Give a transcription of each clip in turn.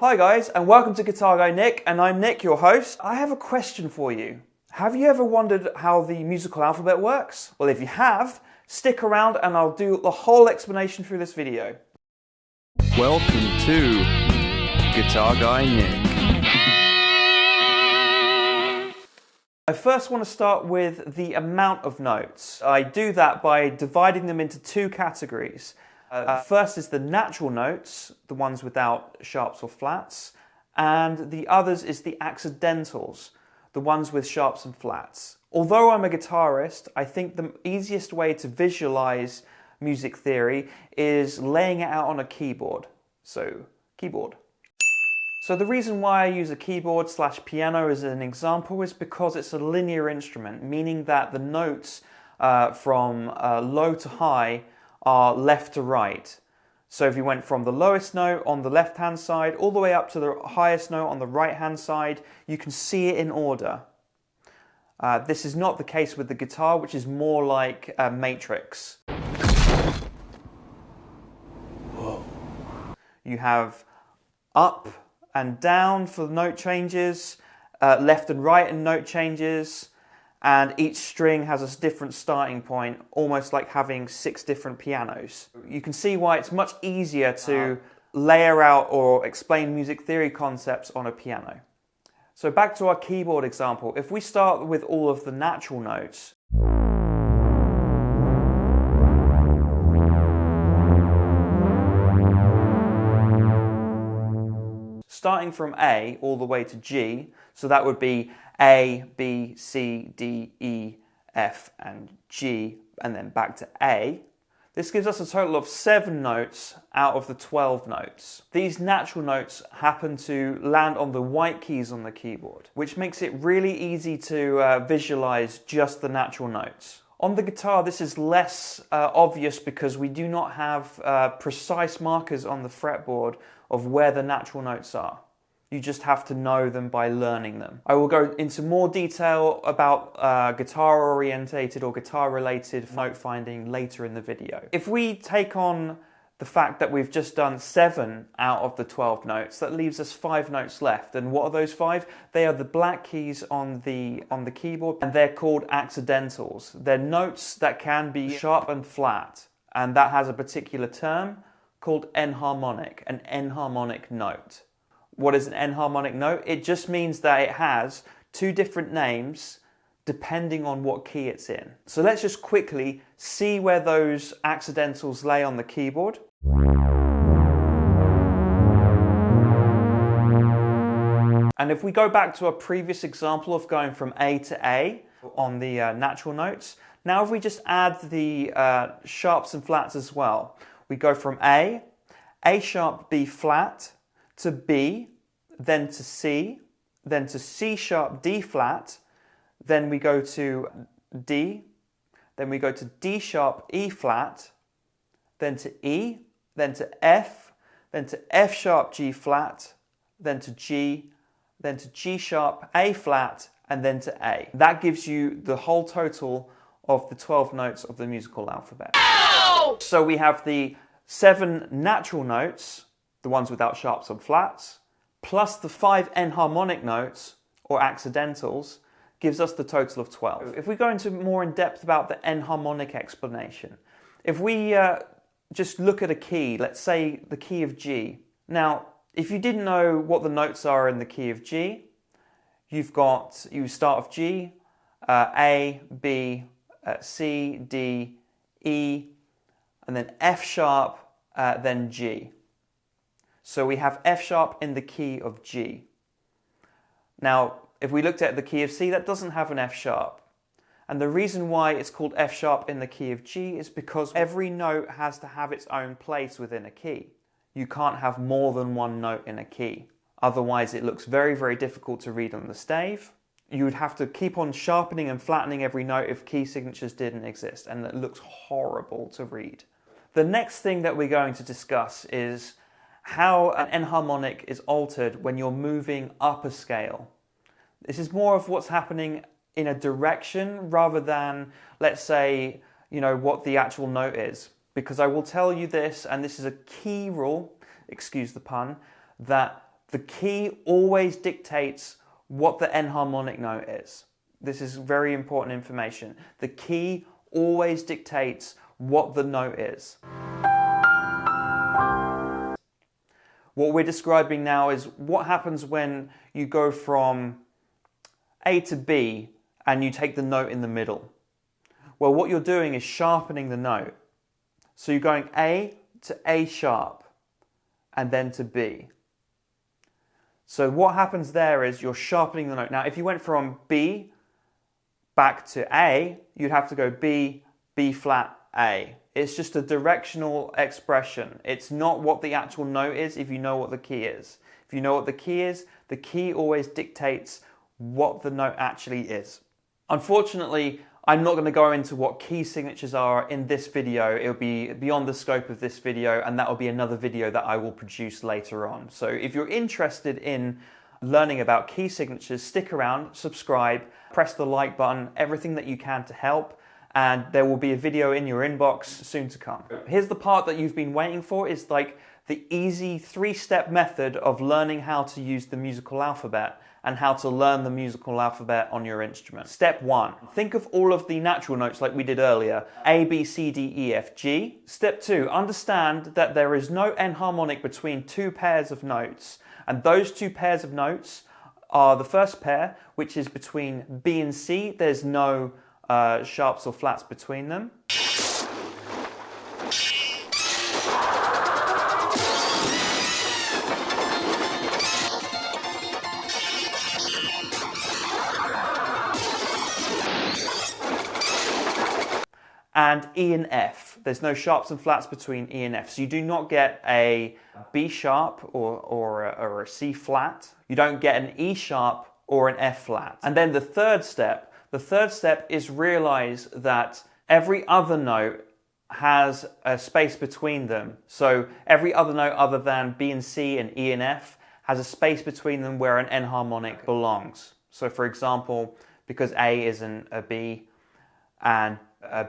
Hi guys, and welcome to Guitar Guy Nick, and I'm Nick, your host. I have a question for you. Have you ever wondered how the musical alphabet works? Well, if you have, stick around and I'll do the whole explanation through this video. Welcome to Guitar Guy Nick. I first want to start with the amount of notes. I do that by dividing them into two categories. First is the natural notes, the ones without sharps or flats, and the others is the accidentals, the ones with sharps and flats. Although I'm a guitarist, I think the easiest way to visualize music theory is laying it out on a keyboard. So, keyboard. So the reason why I use a keyboard / piano as an example is because it's a linear instrument, meaning that the notes from low to high are left to right. So if you went from the lowest note on the left hand side all the way up to the highest note on the right hand side, you can see it in order. This is not the case with the guitar, which is more like a matrix. Whoa. You have up and down for note changes, left and right in note changes, and each string has a different starting point, almost like having 6 different pianos. You can see why it's much easier to layer out or explain music theory concepts on a piano. So back to our keyboard example. If we start with all of the natural notes, starting from A all the way to G, so that would be A, B, C, D, E, F, and G, and then back to A. This gives us a total of 7 notes out of the 12 notes. These natural notes happen to land on the white keys on the keyboard, which makes it really easy to visualize just the natural notes. On the guitar, this is less obvious because we do not have precise markers on the fretboard of where the natural notes are. You just have to know them by learning them. I will go into more detail about guitar-orientated or guitar-related note finding later in the video. If we take on the fact that we've just done 7 out of the 12 notes, that leaves us 5 notes left. And what are those 5? They are the black keys on the keyboard, and they're called accidentals. They're notes that can be sharp and flat, and that has a particular term called enharmonic, an enharmonic note. What is an enharmonic note? It just means that it has 2 different names depending on what key it's in. So let's just quickly see where those accidentals lay on the keyboard. And if we go back to our previous example of going from A to A on the natural notes, now if we just add the sharps and flats as well, we go from A sharp, B flat, to B, then to C, then to C sharp, D flat, then we go to D, then we go to D sharp, E flat, then to E, then to F, then to F sharp, G flat, then to G, then to G sharp, A flat, and then to A. That gives you the whole total of the 12 notes of the musical alphabet. Ow! So we have the 7 natural notes, the ones without sharps and flats, plus the 5 enharmonic notes, or accidentals, gives us the total of 12. If we go into more in depth about the enharmonic explanation, if we just look at a key, let's say the key of G. Now, if you didn't know what the notes are in the key of G, you start of G, A, B, C, D, E, and then F sharp, then G. So we have F sharp in the key of G. Now, if we looked at the key of C, that doesn't have an F sharp. And the reason why it's called F sharp in the key of G is because every note has to have its own place within a key. You can't have more than one note in a key. Otherwise, it looks very, very difficult to read on the stave. You would have to keep on sharpening and flattening every note if key signatures didn't exist, and it looks horrible to read. The next thing that we're going to discuss is how an enharmonic is altered when you're moving up a scale. This is more of what's happening in a direction rather than, let's say, what the actual note is. Because I will tell you this, and this is a key rule, excuse the pun, that The key always dictates what the enharmonic note is. This is very important information. The key always dictates what the note is. What we're describing now is what happens when you go from A to B and you take the note in the middle. Well, what you're doing is sharpening the note. So you're going A to A sharp and then to B. So what happens there is you're sharpening the note. Now, if you went from B back to A, you'd have to go B, B flat, A. It's just a directional expression. It's not what the actual note is if you know what the key is. If you know what the key always dictates what the note actually is. Unfortunately, I'm not going to go into what key signatures are in this video. It'll be beyond the scope of this video, and that will be another video that I will produce later on. So if you're interested in learning about key signatures, stick around, subscribe, press the like button, everything that you can to help. And there will be a video in your inbox soon to come. Here's the part that you've been waiting for. Is like the easy 3-step method of learning how to use the musical alphabet and how to learn the musical alphabet on your instrument. Step 1, think of all of the natural notes like we did earlier. A, B, C, D, E, F, G. Step 2, understand that there is no enharmonic between 2 pairs of notes. And those 2 pairs of notes are the first pair, which is between B and C. There's no sharps or flats between them. And E and F. There's no sharps and flats between E and F. So you do not get a B sharp or a C flat. You don't get an E sharp or an F flat. And then the third step is realize that every other note has a space between them. So every other note other than B and C and E and F has a space between them where an enharmonic belongs. So for example, because A isn't a B and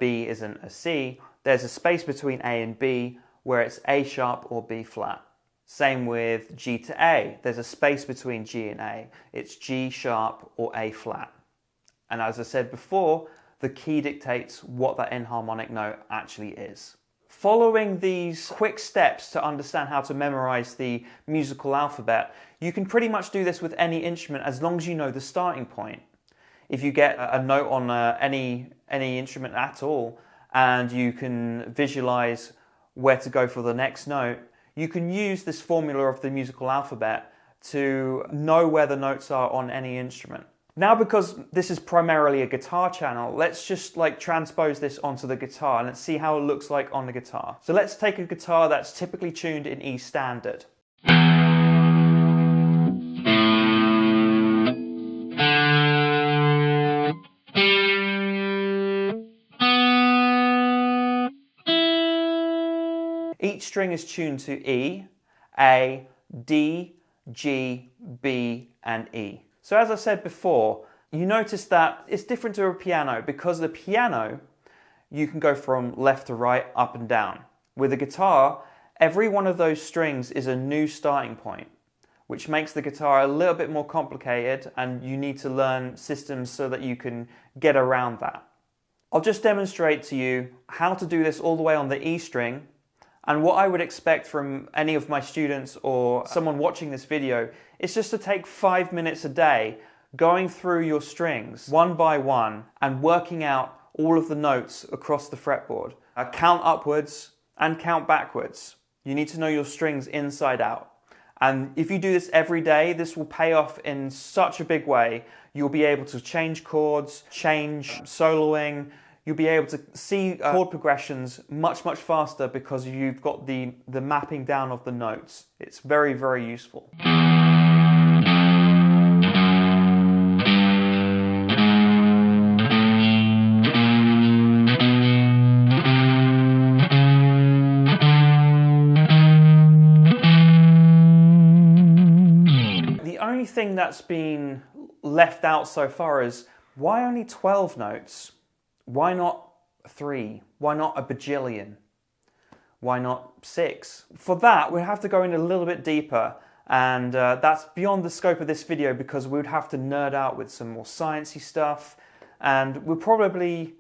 B isn't a C, there's a space between A and B where it's A sharp or B flat. Same with G to A. There's a space between G and A. It's G sharp or A flat. And as I said before, the key dictates what that enharmonic note actually is. Following these quick steps to understand how to memorize the musical alphabet, you can pretty much do this with any instrument as long as you know the starting point. If you get a note on any instrument at all and you can visualize where to go for the next note, you can use this formula of the musical alphabet to know where the notes are on any instrument. Now, because this is primarily a guitar channel, let's just transpose this onto the guitar and let's see how it looks like on the guitar. So let's take a guitar that's typically tuned in E standard. Each string is tuned to E, A, D, G, B, and E. So as I said before, you notice that it's different to a piano because the piano, you can go from left to right, up and down. With a guitar, every one of those strings is a new starting point, which makes the guitar a little bit more complicated and you need to learn systems so that you can get around that. I'll just demonstrate to you how to do this all the way on the E string. And what I would expect from any of my students or someone watching this video is just to take 5 minutes a day going through your strings one by one and working out all of the notes across the fretboard. Count upwards and count backwards. You need to know your strings inside out. And if you do this every day, this will pay off in such a big way. You'll be able to change chords, change soloing. You'll be able to see chord progressions much faster because you've got the mapping down of the notes. It's very, very useful. The only thing that's been left out so far is, why only 12 notes? Why not 3? Why not a bajillion? Why not 6? For that, we have to go in a little bit deeper And that's beyond the scope of this video because we would have to nerd out with some more sciencey stuff. And we'll probably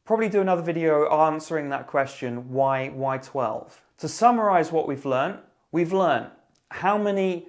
do another video answering that question, why 12? To summarize what we've learned how many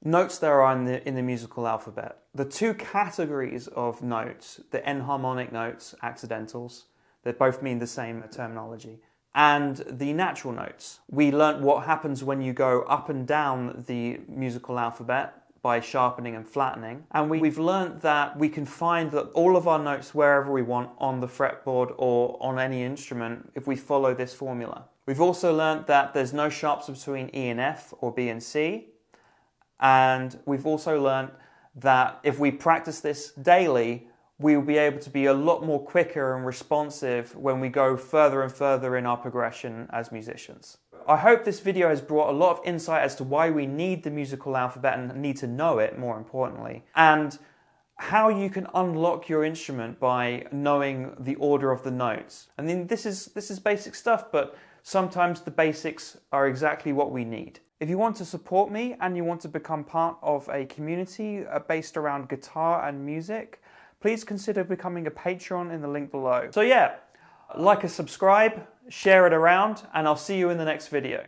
notes there are in the musical alphabet, the two categories of notes, the enharmonic notes, accidentals, that both mean the same terminology, and the natural notes. We learnt what happens when you go up and down the musical alphabet by sharpening and flattening. And we've learnt that we can find that all of our notes wherever we want on the fretboard or on any instrument if we follow this formula. We've also learnt that there's no sharps between E and F or B and C. And we've also learnt that if we practice this daily, we'll be able to be a lot more quicker and responsive when we go further and further in our progression as musicians. I hope this video has brought a lot of insight as to why we need the musical alphabet and need to know it, more importantly, and how you can unlock your instrument by knowing the order of the notes. I mean, this is basic stuff, but sometimes the basics are exactly what we need. If you want to support me and you want to become part of a community based around guitar and music, please consider becoming a patron in the link below. So yeah, like and subscribe, share it around, and I'll see you in the next video.